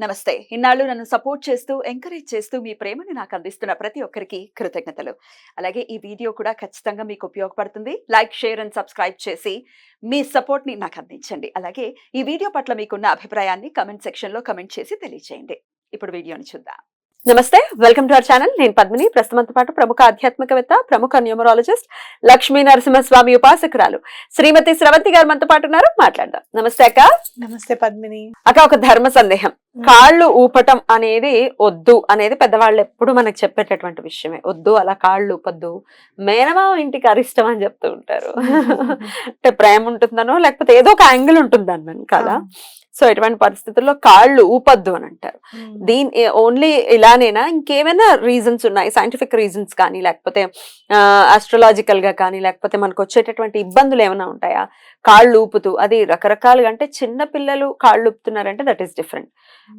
నమస్తే. ఇన్నాళ్ళు నన్ను సపోర్ట్ చేస్తూ, ఎంకరేజ్ చేస్తూ మీ ప్రేమని నాకు అందిస్తున్న ప్రతి ఒక్కరికి కృతజ్ఞతలు. అలాగే ఈ వీడియో కూడా ఖచ్చితంగా మీకు ఉపయోగపడుతుంది. లైక్, షేర్ అండ్ సబ్స్క్రైబ్ చేసి మీ సపోర్ట్‌ని నాకు అందించండి. అలాగే ఈ వీడియో పట్ల మీకున్న అభిప్రాయాన్ని కామెంట్ సెక్షన్‌లో కామెంట్ చేసి తెలియజేయండి. ఇప్పుడు వీడియోని చూద్దాం. నమస్తే, వెల్కమ్ టు అవర్ ఛానల్. నేను పద్మిని. ప్రస్తుతంతో పాటు ప్రముఖ ఆధ్యాత్మికవేత్త, ప్రముఖ న్యూమరాలజిస్ట్, లక్ష్మీ నరసింహస్వామి ఉపాసకురాలు శ్రీమతి స్రవంతి గారు మనతో పాటు ఉన్నారు. మాట్లాడదాం. నమస్తే అక్క. నమస్తే పద్మిని. అక్క, ఒక ధర్మ సందేహం. కాళ్ళు ఊపటం అనేది వద్దు అనేది పెద్దవాళ్ళు ఎప్పుడు మనకు చెప్పేటటువంటి విషయమే. వద్దు, అలా కాళ్ళు ఊపొద్దు, మేనమామ ఇంటికి అరిష్టం అని చెప్తూ ఉంటారు. అంటే ప్రేమ ఉంటుందనో లేకపోతే ఏదో ఒక యాంగిల్ ఉంటుంది దాని కదా. సో ఇటువంటి పరిస్థితుల్లో కాళ్ళు ఊపొద్దు అని అంటారు. దీని ఓన్లీ ఇలానేనా, ఇంకేమైనా రీజన్స్ ఉన్నాయి? సైంటిఫిక్ రీజన్స్ కానీ, లేకపోతే ఆస్ట్రాలజికల్ గా కానీ, లేకపోతే మనకు వచ్చేటటువంటి ఇబ్బందులు ఏమైనా ఉంటాయా కాళ్ళు ఊపుతూ? అది రకరకాలుగా, అంటే చిన్న పిల్లలు కాళ్ళు ఊపుతున్నారంటే దట్ ఈస్ డిఫరెంట్.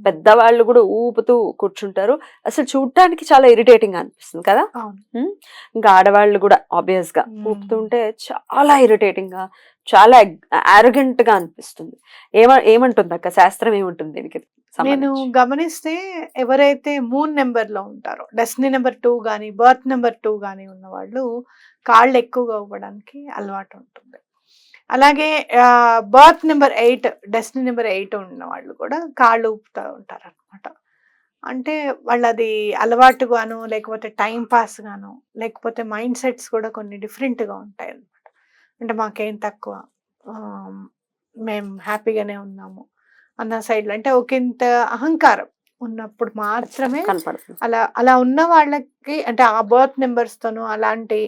పెద్దవాళ్ళు కూడా ఊపుతూ కూర్చుంటారు. అసలు చూడటానికి చాలా ఇరిటేటింగ్ గా అనిపిస్తుంది కదా. ఇంకా ఆడవాళ్ళు కూడా ఆబ్వియస్ గా ఊపుతుంటే చాలా ఇరిటేటింగ్ గా, చాలా ఆరోగెంట్ గా అనిపిస్తుంది. ఏమంటుంది అక్క, శాస్త్రం ఏముంటుంది దీనికి? నేను గమనిస్తే ఎవరైతే మూన్ నెంబర్ లో ఉంటారో, డెస్టినీ నెంబర్ 2 గానీ, బర్త్ నెంబర్ 2 గానీ ఉన్న వాళ్ళు కాళ్ళు ఎక్కువగా ఊపడానికి అలవాటు ఉంటుంది. అలాగే బర్త్ నెంబర్ 8, డెస్టినీ నెంబర్ 8 ఉన్న వాళ్ళు కూడా కాళ్ళు ఊపుతూ ఉంటారు అనమాట. అంటే వాళ్ళు అది అలవాటు గాను, లేకపోతే టైం పాస్ గాను, లేకపోతే మైండ్ సెట్స్ కూడా కొన్ని డిఫరెంట్ గా ఉంటాయి అనమాట. అంటే మాకేం తక్కువ, మేము హ్యాపీగానే ఉన్నాము అన్న సైడ్లో, అంటే ఒకంత అహంకారం ఉన్నప్పుడు మాత్రమే కనపడుతుంది. అలా ఉన్న వాళ్ళకి, అంటే ఆ బర్త్ నెంబర్స్తోనూ అలాంటి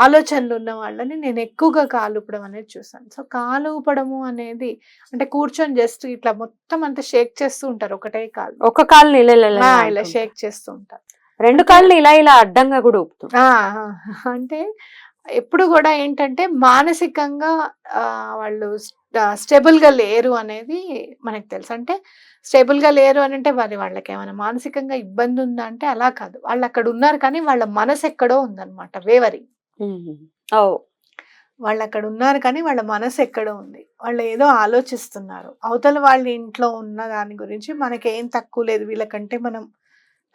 ఆలోచనలు ఉన్న వాళ్ళని నేను ఎక్కువగా కాలు ఊపడం అనేది చూసాను. సో కాలు ఊపడము అనేది అంటే కూర్చొని జస్ట్ ఇట్లా మొత్తం అంతా షేక్ చేస్తూ ఉంటారు, ఒకటే కాలు, ఒక కాళ్ళు ఇలా షేక్ చేస్తూ ఉంటారు. రెండు కాళ్ళు ఇలా అడ్డంగా కూడా ఊపుతుంది. అంటే ఎప్పుడు కూడా ఏంటంటే మానసికంగా వాళ్ళు స్టేబుల్ గా లేరు అనేది మనకు తెలుసు. అంటే స్టేబుల్ గా లేరు అని అంటే వాళ్ళకి ఏమైనా మానసికంగా ఇబ్బంది ఉందా అంటే అలా కాదు. వాళ్ళు అక్కడ ఉన్నారు కానీ వాళ్ళ మనసు ఎక్కడో ఉందన్నమాట, వేవరింగ్. వాళ్ళు అక్కడ ఉన్నారు కానీ వాళ్ళ మనసు ఎక్కడో ఉంది. వాళ్ళు ఏదో ఆలోచిస్తున్నారు. అవతల వాళ్ళ ఇంట్లో ఉన్న దాని గురించి మనకేం తక్కువ లేదు, వీళ్ళకంటే మనం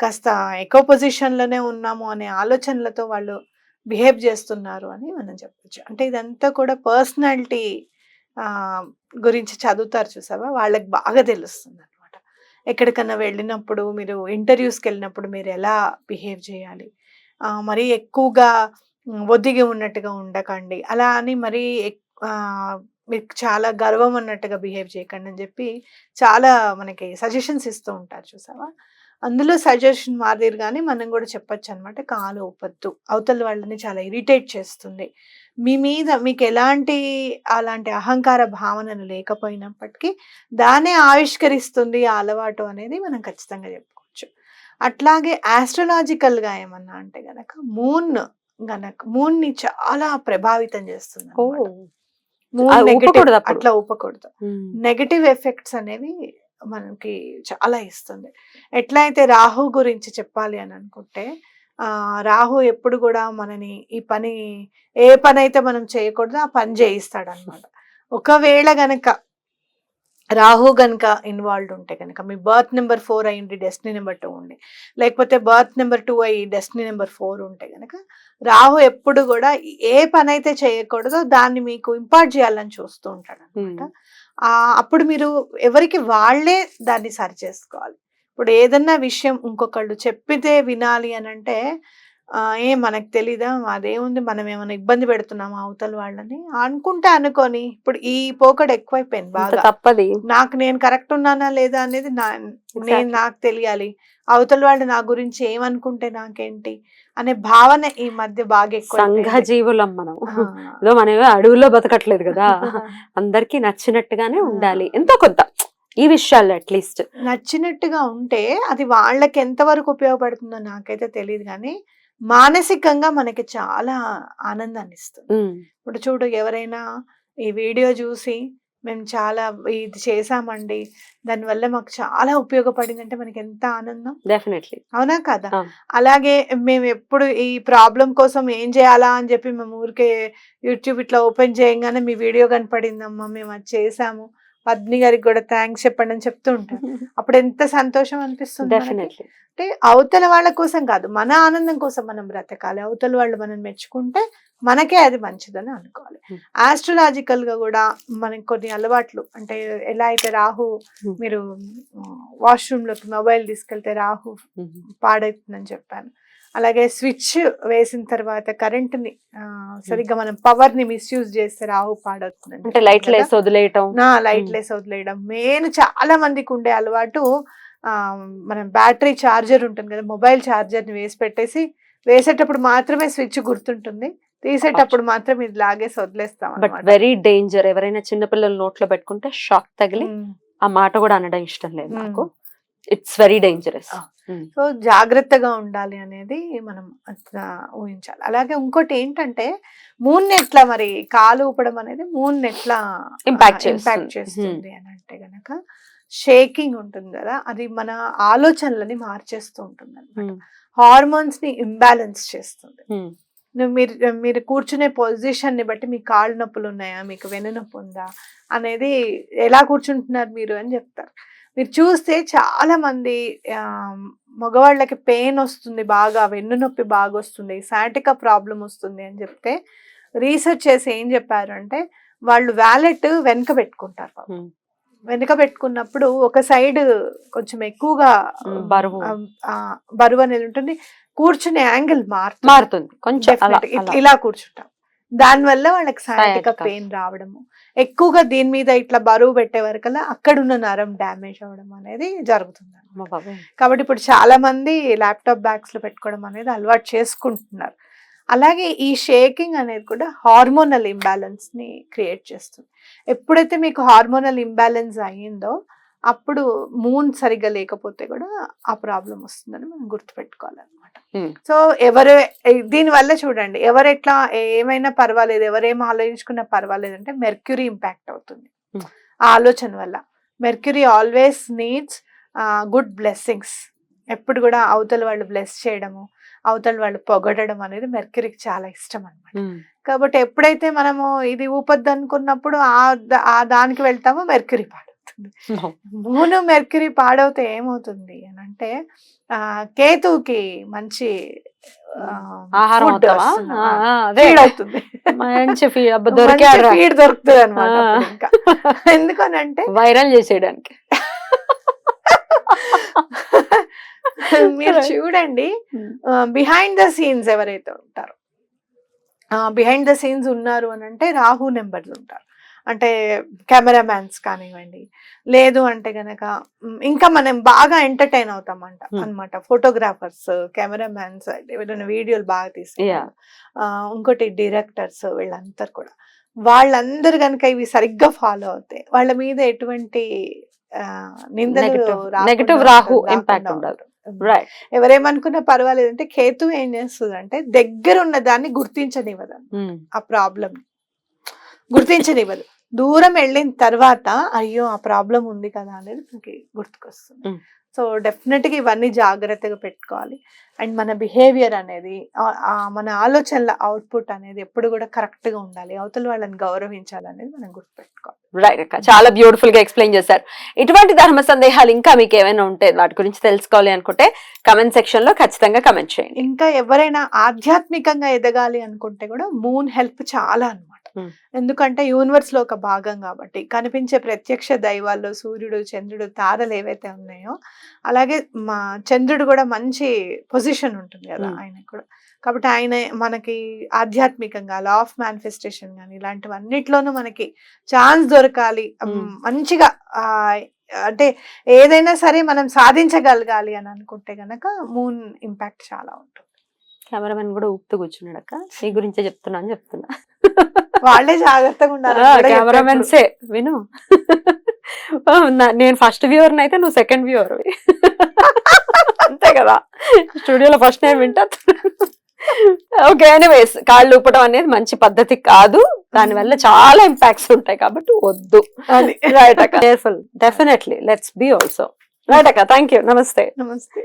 కాస్త ఎక్కువ పొజిషన్ లోనే ఉన్నాము అనే ఆలోచనలతో వాళ్ళు బిహేవ్ చేస్తున్నారు అని మనం చెప్పొచ్చు. అంటే ఇదంతా కూడా పర్సనాలిటీ గురించి చదువుతారు చూసావా, వాళ్ళకి బాగా తెలుస్తుంది అనమాట. ఎక్కడికన్నా వెళ్ళినప్పుడు, మీరు ఇంటర్వ్యూస్కి వెళ్ళినప్పుడు మీరు ఎలా బిహేవ్ చేయాలి, మరీ ఎక్కువగా ఒదిగి ఉన్నట్టుగా ఉండకండి, అలా అని మరీ మీకు చాలా గర్వం అన్నట్టుగా బిహేవ్ చేయకండి అని చెప్పి చాలా మనకి సజెషన్స్ ఇస్తూ ఉంటారు చూసావా. అందులో సజెషన్ మాదిరిగానే మనం కూడా చెప్పొచ్చు అనమాట, కాలు ఊపొద్దు, అవతల వాళ్ళని చాలా ఇరిటేట్ చేస్తుంది, మీ మీద మీకు అలాంటి అహంకార భావనలు లేకపోయినప్పటికీ దాన్నే ఆవిష్కరిస్తుంది ఆ అలవాటు అనేది మనం ఖచ్చితంగా చెప్పుకోవచ్చు. అట్లాగే ఆస్ట్రాలజికల్ గా ఏమన్నా అంటే గనక మూన్ ని చాలా ప్రభావితం చేస్తుంది. అట్లా ఊపకూడదు. నెగటివ్ ఎఫెక్ట్స్ అనేవి మనకి చాలా ఇస్తుంది. ఎట్లా అయితే రాహు గురించి చెప్పాలి అని అనుకుంటే, రాహు ఎప్పుడు కూడా మనని ఏ పని అయితే మనం చేయకూడదో ఆ పని చేయిస్తాడు అనమాట. ఒకవేళ గనక రాహు గనక ఇన్వాల్వ్డ్ ఉంటే కనుక, మీ బర్త్ నెంబర్ 4 అయ్యింది, డెస్టినీ నెంబర్ 2 ఉండి, లేకపోతే బర్త్ నెంబర్ 2 అయ్యి డెస్టినీ నెంబర్ 4 ఉంటే కనుక, రాహు ఎప్పుడు కూడా ఏ పని అయితే చేయకూడదో దాన్ని మీకు ఇంపార్ట్ చేయాలని చూస్తూ ఉంటాడు అనమాట. అప్పుడు మీరు ఎవరికి వాళ్ళే దాన్ని సరి చేసుకోవాలి. ఇప్పుడు ఏదన్నా విషయం ఇంకొకళ్ళు చెప్పితే వినాలి అని అంటే మనకు తెలీదా, అదేముంది, మనం ఏమైనా ఇబ్బంది పెడుతున్నామా అవతల వాళ్ళని అనుకుంటే అనుకొని, ఇప్పుడు ఈ పోకడ ఎక్కువైపోయింది బాగా. తప్పది, నేను కరెక్ట్ ఉన్నానా లేదా అనేది నాకు తెలియాలి, అవతల వాళ్ళు నా గురించి ఏమనుకుంటే నాకేంటి అనే భావన ఈ మధ్య బాగా ఎక్కువ. సంఘ జీవులం మనం, మనం అడవుల్లో బతకట్లేదు కదా. అందరికి నచ్చినట్టుగానే ఉండాలి ఎంతో కొంత, ఈ విషయాల్లో అట్లీస్ట్ నచ్చినట్టుగా ఉంటే అది వాళ్ళకి ఎంతవరకు ఉపయోగపడుతుందో నాకైతే తెలియదు, కానీ మానసికంగా మనకి చాలా ఆనందాన్ని ఇస్తుంది. ఇప్పుడు చూడు, ఎవరైనా ఈ వీడియో చూసి మేము చాలా ఇది చేసామండి, దానివల్ల మాకు చాలా ఉపయోగపడింది అంటే మనకి ఎంత ఆనందం. డెఫినెట్లీ, అవునా కదా. అలాగే మేము ఎప్పుడు ఈ ప్రాబ్లం కోసం ఏం చేయాలా అని చెప్పి మేము ఊరికే యూట్యూబ్ ఇట్లా ఓపెన్ చేయగానే మీ వీడియో కనపడిందమ్మా, మేము అది చేసాము, పద్మిని గారికి కూడా థ్యాంక్స్ చెప్పండి అని చెప్తూ ఉంటారు. అప్పుడు ఎంత సంతోషం అనిపిస్తుంది మనకి. డెఫినెట్లీ. అంటే అవతల వాళ్ళ కోసం కాదు, మన ఆనందం కోసం మనం బ్రతకాలి. అవతల వాళ్ళు మనం మెచ్చుకుంటే మనకే అది మంచిదని అనుకోవాలి. ఆస్ట్రలాజికల్ గా కూడా మనకి కొన్ని అలవాట్లు, అంటే ఎలా అయితే రాహు, మీరు వాష్రూమ్ లోకి మొబైల్ తీసుకెళ్తే రాహు పాడవుతుందని చెప్పాను. అలాగే స్విచ్ వేసిన తర్వాత కరెంట్ ని సరిగ్గా మనం పవర్ ని మిస్యూజ్ చేస్తే రాహు పాడవుతుంది. అంటే లైట్లు వేసి వదిలేయటం, లైట్లెస్ వదిలేయడం మెయిన్. చాలా మందికి ఉండే అలవాటు, మనం బ్యాటరీ చార్జర్ ఉంటుంది కదా, మొబైల్ చార్జర్ ని వేసి పెట్టేసి వేసేటప్పుడు మాత్రమే స్విచ్ గుర్తుంటుంది, తీసేటప్పుడు మాత్రం ఇది లాగేసి వదిలేస్తాం. But very danger. ఎవరైనా చిన్నపిల్లలు నోట్లో పెట్టుకుంటే షాక్ తగిలి ఆ మాట కూడా అనడం ఇష్టం లేదు నాకు. It's very dangerous. సో జాగ్రత్తగా ఉండాలి అనేది మనం ఊహించాలి. అలాగే ఇంకోటి ఏంటంటే మూన్ ఎట్లా మరి కాలు ఊపడం అనేది మూన్ ఎట్లా ఇంపాక్ట్ చేస్తుంది అని అంటే గనక, షేకింగ్ ఉంటుంది కదా, అది మన ఆలోచనలని మార్చేస్తూ ఉంటుంది అనమాట. హార్మోన్స్ ని ఇంబ్యాలెన్స్ చేస్తుంది. మీరు కూర్చునే పొజిషన్ ని బట్టి మీకు కాళ్ళు నొప్పులు ఉన్నాయా, మీకు వెన్ను నొప్పి ఉందా అనేది, ఎలా కూర్చుంటున్నారు మీరు అని చెప్తారు. మీరు చూస్తే చాలా మంది మగవాళ్ళకి పెయిన్ వస్తుంది బాగా, వెన్ను నొప్పి బాగా వస్తుంది, సయాటికా ప్రాబ్లం వస్తుంది అని చెప్తే రీసెర్చ్ చేసి ఏం చెప్పారు అంటే, వాళ్ళు వ్యాలెట్ వెనక పెట్టుకుంటారు. వెనక పెట్టుకున్నప్పుడు ఒక సైడ్ కొంచెం ఎక్కువగా బరువు అనేది ఉంటుంది, కూర్చునే యాంగిల్ మారుతుంది కొంచెం. ఇలా కూర్చుంటాం, దానివల్ల వాళ్ళకి సయాటికా పెయిన్ రావడము, ఎక్కువగా దీని మీద ఇట్లా బరువు పెట్టే వరకల్లా అక్కడున్న నరం డ్యామేజ్ అవ్వడం అనేది జరుగుతుంది. కాబట్టి ఇప్పుడు చాలా మంది ల్యాప్టాప్ బ్యాగ్స్ లో పెట్టుకోవడం అనేది అలవాటు చేసుకుంటున్నారు. అలాగే ఈ షేకింగ్ అనేది కూడా హార్మోనల్ ఇంబ్యాలెన్స్ ని క్రియేట్ చేస్తుంది. ఎప్పుడైతే మీకు హార్మోనల్ ఇంబ్యాలెన్స్ అయ్యిందో అప్పుడు మూన్ సరిగ్గా లేకపోతే కూడా ఆ ప్రాబ్లం వస్తుందని మనం గుర్తుపెట్టుకోవాలన్నమాట. సో దీనివల్ల చూడండి, ఎవరెట్లా ఏమైనా పర్వాలేదు, ఎవరేం ఆలోచించుకున్నా పర్వాలేదు అంటే మెర్క్యూరీ ఇంపాక్ట్ అవుతుంది ఆ ఆలోచన వల్ల. Mercury always needs good blessings. ఎప్పుడు కూడా అవతల వాళ్ళు బ్లెస్ చేయడము, అవతల వాళ్ళు పొగడడం అనేది మెర్క్యూరీకి చాలా ఇష్టం అన్నమాట. కాబట్టి ఎప్పుడైతే మనము ఇది ఊపొద్దు అనుకున్నప్పుడు ఆ దానికి వెళ్తామో మెర్క్యూరీ పాడవుతుంది. మూను మెర్క్యూరీ పాడవుతే ఏమవుతుంది అని అంటే, కేతువుకి మంచి ఆహారం అవుతుంది, మంచి ఫీడ్ దొరుకుతుంది అనమాట. ఇంకా ఎందుకనంటే వైరల్ చేసేయడానికి. మీరు చూడండి, బిహైండ్ ద సీన్స్ ఎవరైతే ఉంటారో, బిహైండ్ ద సీన్స్ ఉన్నారు అని అంటే రాహు నెంబర్స్ ఉంటారు. అంటే కెమెరామ్యాన్స్ కానివ్వండి, లేదు అంటే గనక ఇంకా మనం బాగా ఎంటర్టైన్ అవుతామంట అనమాట. ఫోటోగ్రాఫర్స్, కెమెరామ్యాన్స్, ఏదైనా వీడియోలు బాగా తీస్తారు, ఇంకోటి డైరెక్టర్స్, వీళ్ళందరూ కూడా, వాళ్ళందరూ కనుక ఇవి సరిగ్గా ఫాలో అవుతాయి, వాళ్ళ మీద ఎటువంటి నెగటివ్ రాహు ఇంపాక్ట్ ఉండదు. ఎవరేమనుకున్నా పర్వాలేదు. అంటే కేతు ఏం చేస్తుంది అంటే దగ్గర ఉన్న దాన్ని గుర్తించనివ్వదు, ఆ ప్రాబ్లం గుర్తించనివ్వదు. దూరం వెళ్ళిన తర్వాత అయ్యో ఆ ప్రాబ్లం ఉంది కదా అనేది మనకి గుర్తుకొస్తుంది. సో డెఫినెట్ గా ఇవన్నీ జాగ్రత్తగా పెట్టుకోవాలి. అండ్ మన బిహేవియర్ అనేది, మన ఆలోచనల అవుట్పుట్ అనేది ఎప్పుడు కూడా కరెక్ట్ గా ఉండాలి, అవతల వాళ్ళని గౌరవించాలనేది మనం గుర్తుపెట్టుకోవాలి. రైట్ అక్క, చాలా బ్యూటిఫుల్ గా ఎక్స్ప్లెయిన్ చేశారు. ఇటువంటి ధర్మ సందేహాలు ఇంకా మీకు ఏమైనా ఉంటే వాటి గురించి తెలుసుకోవాలి అనుకుంటే కమెంట్ సెక్షన్ లో ఖచ్చితంగా కమెంట్ చేయండి. ఇంకా ఎవరైనా ఆధ్యాత్మికంగా ఎదగాలి అనుకుంటే కూడా మూన్ హెల్ప్ చాలా అన్నమాట. ఎందుకంటే యూనివర్స్ లో ఒక భాగం కాబట్టి, కనిపించే ప్రత్యక్ష దైవాల్లో సూర్యుడు, చంద్రుడు, తారలు ఏవైతే ఉన్నాయో, అలాగే మా చంద్రుడు కూడా మంచి పొజిషన్ ఉంటుంది కదా ఆయనకు కూడా. కాబట్టి ఆయన మనకి ఆధ్యాత్మికంగా లా ఆఫ్ మేనిఫెస్టేషన్ కానీ ఇలాంటివన్నిట్లోనూ మనకి ఛాన్స్ దొరకాలి, మంచిగా అంటే ఏదైనా సరే మనం సాధించగలగాలి అని అనుకుంటే గనక మూన్ ఇంపాక్ట్ చాలా ఉంటుంది. కెమెరామెన్ కూడా ఊపుతూ కూర్చున్నాడు అక్క, నీ గురించే చెప్తున్నా అని చెప్తున్నా. వాళ్ళే జాగ్రత్తగా ఉండాలి, కెమెరామెన్సే విను. నేను ఫస్ట్ వ్యూవర్ అయితే నువ్వు సెకండ్ వ్యూవర్, అంతే కదా. స్టూడియోలో ఫస్ట్ నేను వింటా. ఓకే, ఎనీవేస్, కాళ్ళు ఊపడం అనేది మంచి పద్ధతి కాదు, దానివల్ల చాలా ఇంపాక్ట్స్ ఉంటాయి కాబట్టి వద్దు. రైట్ అక్క, careful, definitely let's be also. Right అక్క, థ్యాంక్ యూ, నమస్తే. నమస్తే.